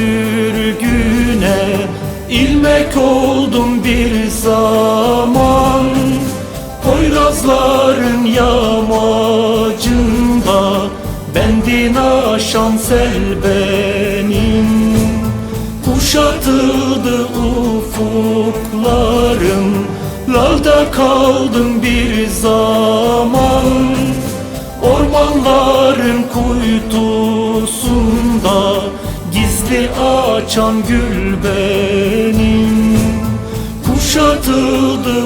sürgüne ilmek oldum bir zaman. Poyrazların yamacında bendin aşan sel benim. Kuşatıldı ufuklarım, lalda kaldım bir zaman. Ormanların kuytusunda gizli açan gül benim. Kuşatıldı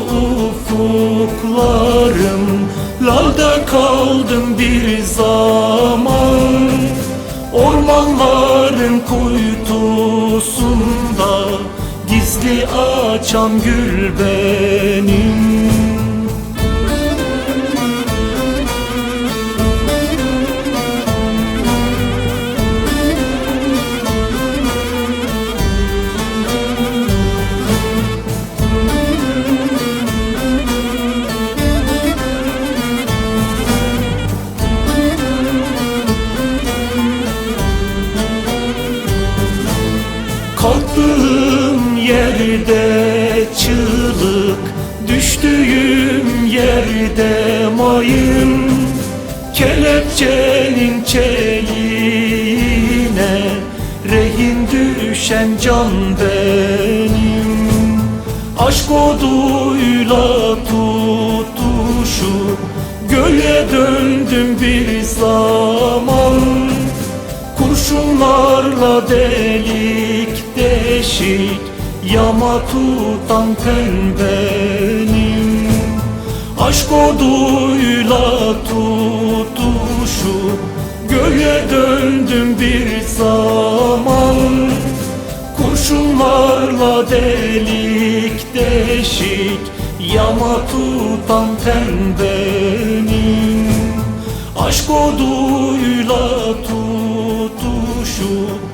ufuklarım, lalda kaldım bir zaman. Ormanların kuytusunda gizli açan gül benim. Kalktığım yerde çığlık, düştüğüm yerde mayın. Kelepçenin çeliğine rehin düşen can benim. Aşk oduyla tutuşup göğe döndüm bir zaman. Kurşunlarla delik deşik yama tutan ten benim. Aşk oduyla tutuşup göğe döndüm bir zaman. Kurşunlarla delik deşik yama tutan ten benim. Aşk oduyla tutuşup